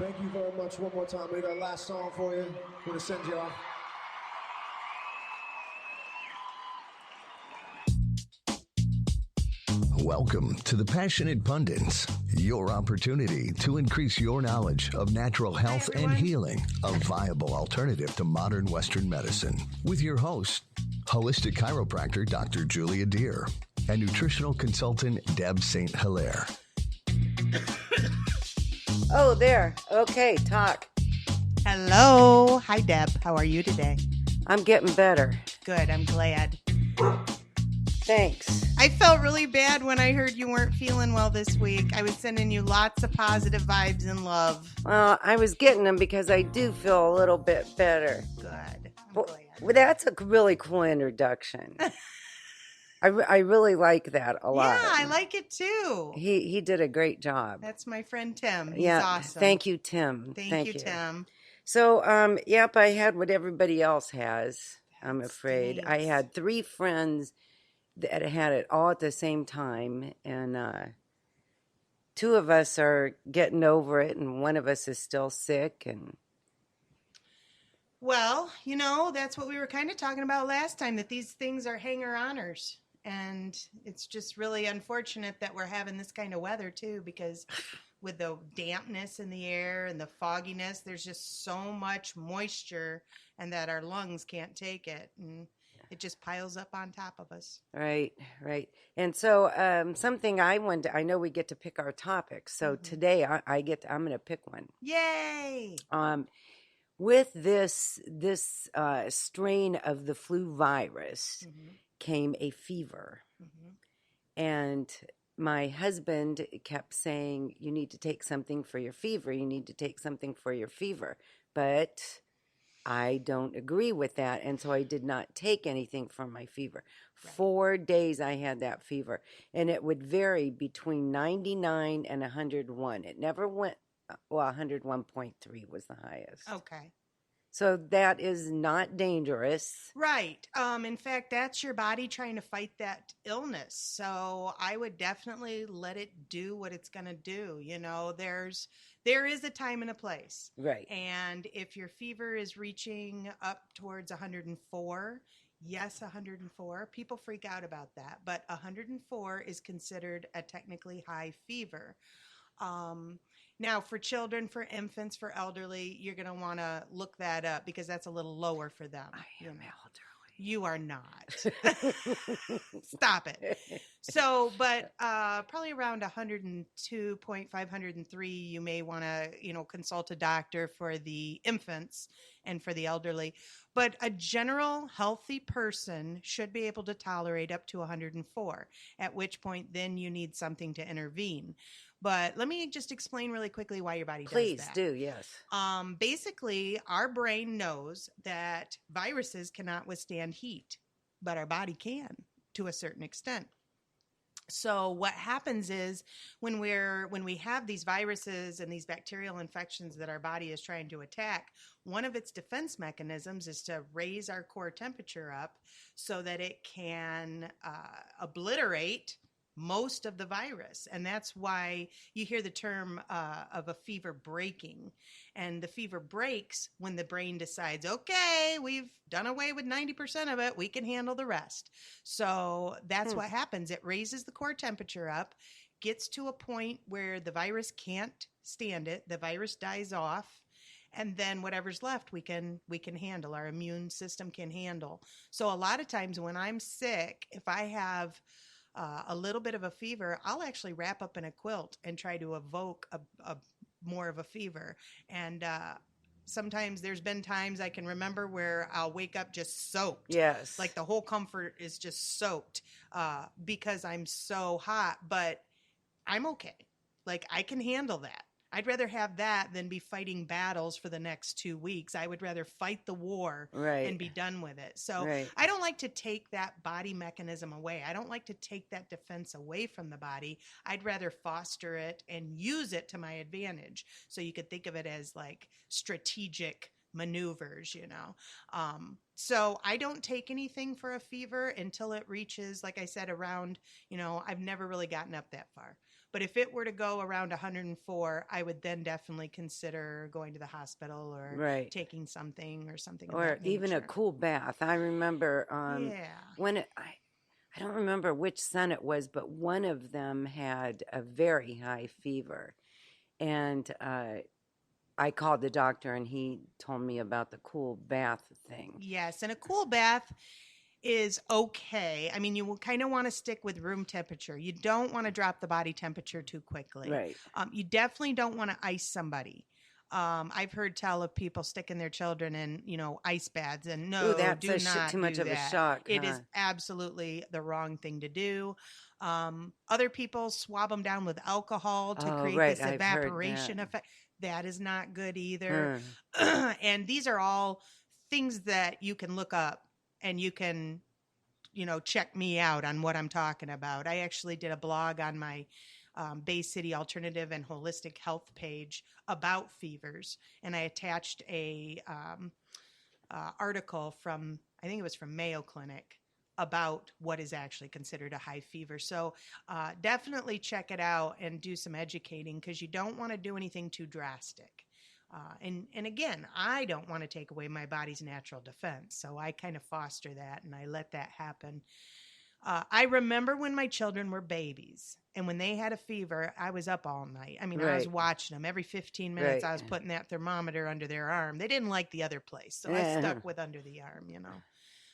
Thank you very much one more time. We got a last song for you. We're going to send you off. Welcome to the Passionate Pundits, your opportunity to increase your knowledge of natural health and healing, a viable alternative to modern Western medicine. With your host, holistic chiropractor Dr. Julia Deere and nutritional consultant Deb St.Hilaire. Oh, there. Okay, talk. Hello. Hi, Deb. How are you today? I'm getting better. Good. I'm glad. Thanks. I felt really bad when I heard you weren't feeling well this week. I was sending you lots of positive vibes and love. Well, I was getting them because I do feel a little bit better. Good. I'm well, glad. Well, that's a really cool introduction. I really like that a lot. Yeah, I like it too. He did a great job. That's my friend Tim. He's yeah, awesome. Thank you, Tim. Thank you, Tim. So, yep, I had what everybody else has, I'm afraid. Stinks. I had 3 friends that had it all at the same time, and 2 of us are getting over it, and one of us is still sick. And well, you know, that's what we were kind of talking about last time, that these things are hanger-oners. And it's just really unfortunate that we're having this kind of weather, too, because with the dampness in the air and the fogginess, there's just so much moisture and that our lungs can't take it. And it just piles up on top of us. Right. And so something I know we get to pick our topics. So today I'm going to pick one. Yay! With this strain of the flu virus came a fever. And my husband kept saying, you need to take something for your fever. You need to take something for your fever. But I don't agree with that, and so I did not take anything for my fever. Right. 4 days I had that fever, and it would vary between 99 and 101. It never went, 101.3 was the highest. Okay. So that is not dangerous. Right. In fact, that's your body trying to fight that illness. So I would definitely let it do what it's going to do. You know, there is a time and a place. Right. And if your fever is reaching up towards 104, yes, 104, people freak out about that. But 104 is considered a technically high fever. Now, for children, for infants, for elderly, you're going to want to look that up because that's a little lower for them. I am elderly. You are not. Stop it. So, but probably around 102.5, 103, you may want to, consult a doctor for the infants and for the elderly. But a general healthy person should be able to tolerate up to 104, at which point then you need something to intervene. But let me just explain really quickly why your body does that. Please do, yes. Basically, our brain knows that viruses cannot withstand heat, but our body can to a certain extent. So what happens is when we have these viruses and these bacterial infections that our body is trying to attack, one of its defense mechanisms is to raise our core temperature up so that it can obliterate most of the virus. And that's why you hear the term of a fever breaking. And the fever breaks when the brain decides, okay, we've done away with 90% of it. We can handle the rest. So that's what happens. It raises the core temperature up, gets to a point where the virus can't stand it. The virus dies off. And then whatever's left, we can handle. Our immune system can handle. So a lot of times when I'm sick, if I have a little bit of a fever, I'll actually wrap up in a quilt and try to evoke a more of a fever. And sometimes there's been times I can remember where I'll wake up just soaked. Yes. Like the whole comfort is just soaked because I'm so hot, but I'm okay. Like I can handle that. I'd rather have that than be fighting battles for the next 2 weeks. I would rather fight the war and be done with it. So I don't like to take that body mechanism away. I don't like to take that defense away from the body. I'd rather foster it and use it to my advantage. So you could think of it as like strategic maneuvers, So I don't take anything for a fever until it reaches, like I said, around, I've never really gotten up that far. But if it were to go around 104, I would then definitely consider going to the hospital or Right. taking something or something of Or that even a nature. cool bath. I remember Yeah. when I don't remember which son it was, but one of them had a very high fever. And I called the doctor and he told me about the cool bath thing. Yes, and a cool bath is okay. I mean, you will kind of want to stick with room temperature. You don't want to drop the body temperature too quickly. Right. You definitely don't want to ice somebody. I've heard tell of people sticking their children in, ice baths, and no, Ooh, that's do not too much do of a that. shock. It huh? is absolutely the wrong thing to do. Other people swab them down with alcohol to Oh, create right. this I've heard evaporation that. effect. That is not good either. Huh. And these are all things that you can look up and you can check me out on what I'm talking about. I actually did a blog on my Bay City Alternative and Holistic Health page about fevers, and I attached a article from, I think it was from Mayo Clinic, about what is actually considered a high fever. So definitely check it out and do some educating, because you don't want to do anything too drastic. And again, I don't want to take away my body's natural defense, so I kind of foster that and I let that happen. I remember when my children were babies, and when they had a fever, I was up all night. I mean, I was Right. watching them. Every 15 minutes, Right. I was putting that thermometer under their arm. They didn't like the other place, so I Yeah. stuck with under the arm,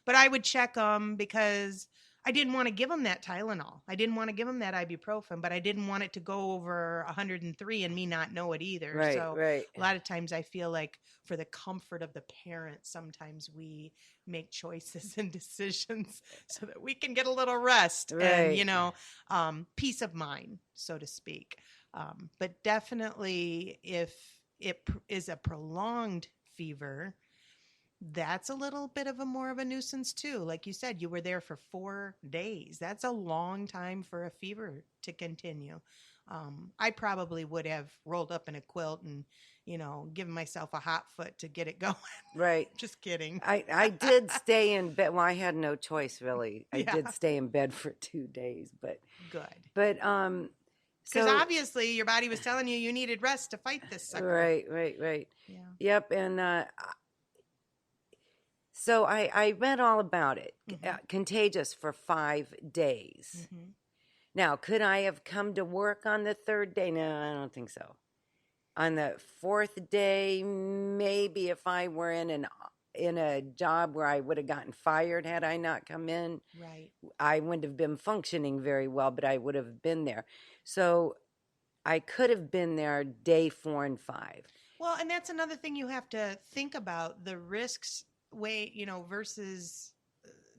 But I would check them because I didn't want to give them that Tylenol. I didn't want to give them that ibuprofen, but I didn't want it to go over 103 and me not know it either. Right. So Right. a lot of times I feel like for the comfort of the parent, sometimes we make choices and decisions so that we can get a little rest Right. and, peace of mind, so to speak. But definitely if it is a prolonged fever, that's a little bit of a more of a nuisance too. Like you said, you were there for 4 days. That's a long time for a fever to continue. I probably would have rolled up in a quilt and, given myself a hot foot to get it going. Right. Just kidding. I did stay in bed. Well, I had no choice really. I Yeah. did stay in bed for 2 days, but Good. because Because obviously your body was telling you needed rest to fight this sucker. Right. Yeah. Yep, and so I read all about it. Contagious for 5 days. Mm-hmm. Now, could I have come to work on the 3rd day? No, I don't think so. On the 4th day, maybe if I were in a job where I would have gotten fired had I not come in. Right. I wouldn't have been functioning very well, but I would have been there. So I could have been there day 4 and 5. Well, and that's another thing you have to think about, the risks versus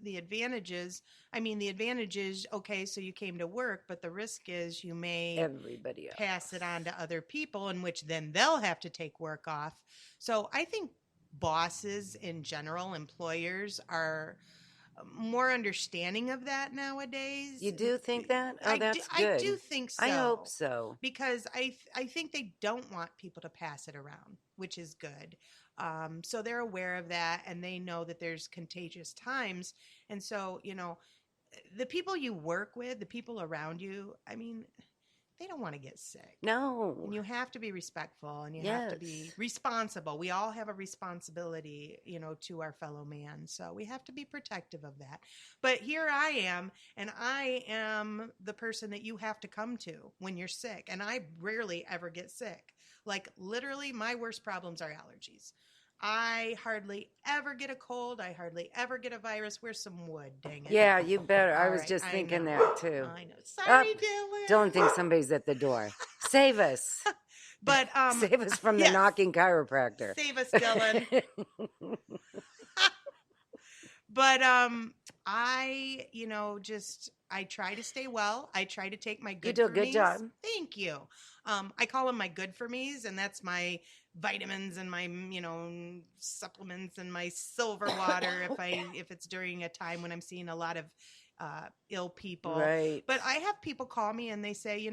the advantages. I mean, the advantage is, okay, so you came to work, but the risk is you may Everybody else. pass it on to other people, in which then they'll have to take work off. So I think bosses in general, employers, are more understanding of that nowadays. You do think that? Oh, that's good. I do think so. I hope so. Because I think they don't want people to pass it around, which is good. So they're aware of that, and they know that there's contagious times. And so, the people you work with, the people around you, I mean, they don't want to get sick. No. And you have to be respectful, and you have to be responsible. We all have a responsibility, to our fellow man. So we have to be protective of that. But here I am, and I am the person that you have to come to when you're sick. And I rarely ever get sick. Like, literally, my worst problems are allergies. I hardly ever get a cold. I hardly ever get a virus. Where's some wood? Dang it. Yeah, you better. I All was right, just I thinking know. that too. I know. Sorry, Oh, Dylan. Dylan thinks somebody's at the door. Save us. But Save us from the yes. knocking chiropractor. Save us, Dylan. But I, I try to stay well. I try to take my good. You do a for good me's. job. Thank you. I call them my good for me's, and that's my vitamins and my, supplements and my silver water if it's during a time when I'm seeing a lot of ill people. Right. But I have people call me and they say,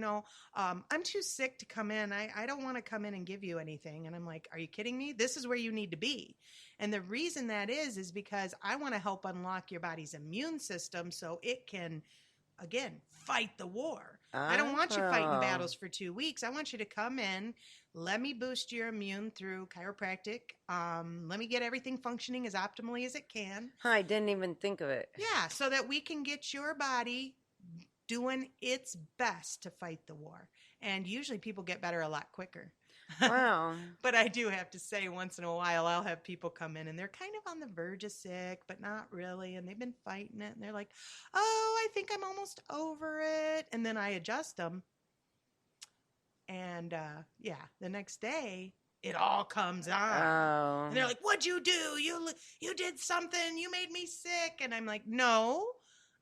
I'm too sick to come in. I don't want to come in and give you anything. And I'm like, are you kidding me? This is where you need to be. And the reason that is because I want to help unlock your body's immune system so it can again, fight the war. I don't want you fighting Oh. battles for 2 weeks. I want you to come in, let me boost your immune through chiropractic. Let me get everything functioning as optimally as it can. I didn't even think of it. Yeah, so that we can get your body doing its best to fight the war. And usually people get better a lot quicker. Wow. But I do have to say, once in a while, I'll have people come in and they're kind of on the verge of sick, but not really. And they've been fighting it. And they're like, oh, I think I'm almost over it. And then I adjust them. And yeah, the next day, it all comes on. Oh. And they're like, what'd you do? You did something. You made me sick. And I'm like, no,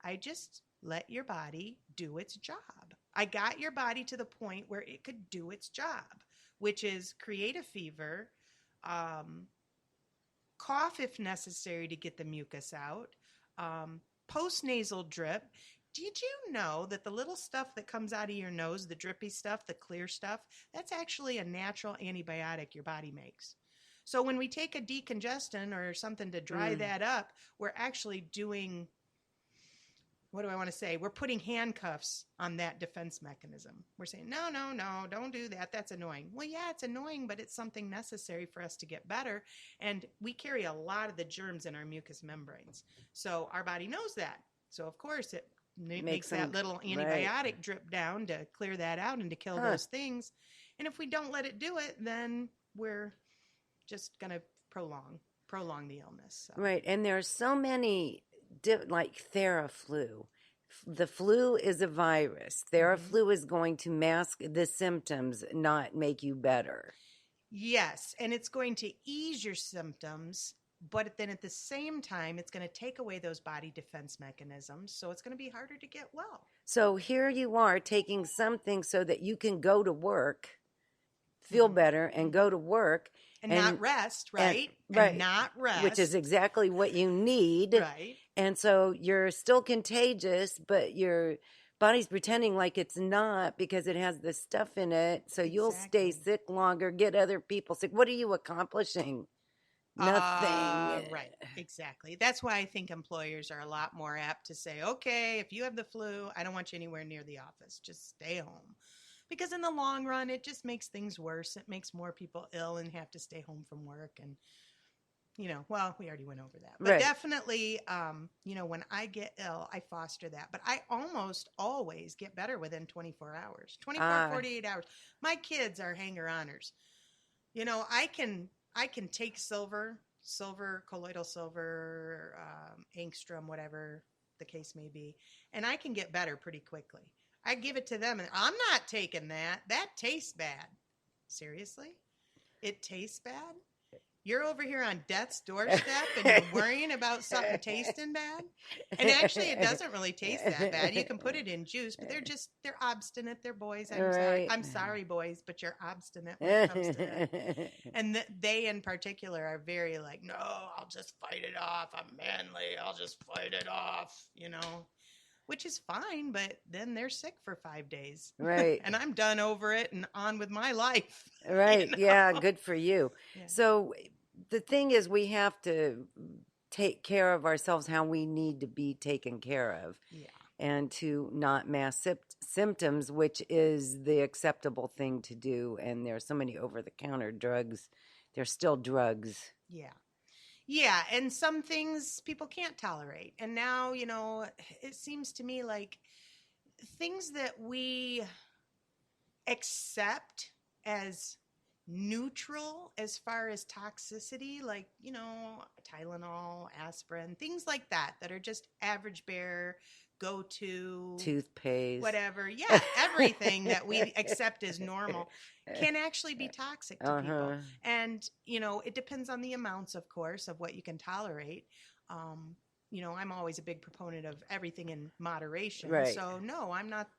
I just let your body do its job. I got your body to the point where it could do its job, which is create a fever, cough if necessary to get the mucus out, post-nasal drip. Did you know that the little stuff that comes out of your nose, the drippy stuff, the clear stuff, that's actually a natural antibiotic your body makes? So when we take a decongestant or something to dry that up, we're actually doing, what do I want to say? We're putting handcuffs on that defense mechanism. We're saying, no, don't do that. That's annoying. Well, yeah, it's annoying, but it's something necessary for us to get better. And we carry a lot of the germs in our mucous membranes. So our body knows that. So, of course, it makes that little antibiotic drip down to clear that out and to kill those things. And if we don't let it do it, then we're just going to prolong the illness. So. Right. And there are so many, like Theraflu. The flu is a virus. Theraflu is going to mask the symptoms, not make you better. Yes. And it's going to ease your symptoms. But then at the same time, it's going to take away those body defense mechanisms. So it's going to be harder to get well. So here you are taking something so that you can go to work, feel better, and go to work. And not rest, right? And not rest. Which is exactly what you need. Right. And so you're still contagious, but your body's pretending like it's not because it has this stuff in it. So you'll stay sick longer, get other people sick. What are you accomplishing? Nothing. Right, exactly. That's why I think employers are a lot more apt to say, okay, if you have the flu, I don't want you anywhere near the office. Just stay home. Because in the long run, it just makes things worse. It makes more people ill and have to stay home from work. And, well, we already went over that. But definitely, when I get ill, I foster that. But I almost always get better within 24 hours, 48 hours. My kids are hanger-oners. I can take silver, colloidal silver, angstrom, whatever the case may be, and I can get better pretty quickly. I give it to them, and I'm not taking that. That tastes bad. Seriously? It tastes bad? You're over here on death's doorstep, and you're worrying about something tasting bad? And actually, it doesn't really taste that bad. You can put it in juice, but they're obstinate. They're boys. I'm sorry, boys, but you're obstinate when it comes to that. And they, in particular, are very like, no, I'll just fight it off. I'm manly. I'll just fight it off, which is fine, but then they're sick for 5 days. Right. And I'm done over it and on with my life. Right. Yeah. Good for you. Yeah. So the thing is, we have to take care of ourselves how we need to be taken care of. Yeah. And to not mask symptoms, which is the acceptable thing to do. And there are so many over-the-counter drugs. They're still drugs. Yeah. Yeah, and some things people can't tolerate. And now, it seems to me like things that we accept as neutral as far as toxicity, like, Tylenol, aspirin, things like that are just average bear, go-to. Toothpaste. Whatever. Yeah, everything that we accept as normal can actually be toxic to people. And, it depends on the amounts, of course, of what you can tolerate. I'm always a big proponent of everything in moderation. Right. So, no, I'm not,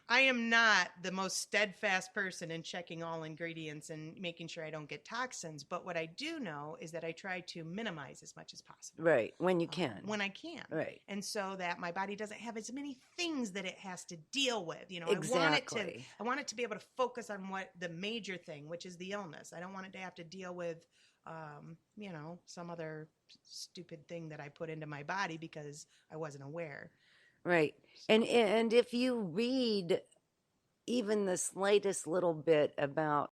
I am not the most steadfast person in checking all ingredients and making sure I don't get toxins. But what I do know is that I try to minimize as much as possible. Right. When you can. When I can. Right. And so that my body doesn't have as many things that it has to deal with. You know, Exactly. I want it to be able to focus on what the major thing, which is the illness. I don't want it to have to deal with, you know, some other stupid thing that I put into my body because I wasn't aware. Right. And if you read even the slightest little bit about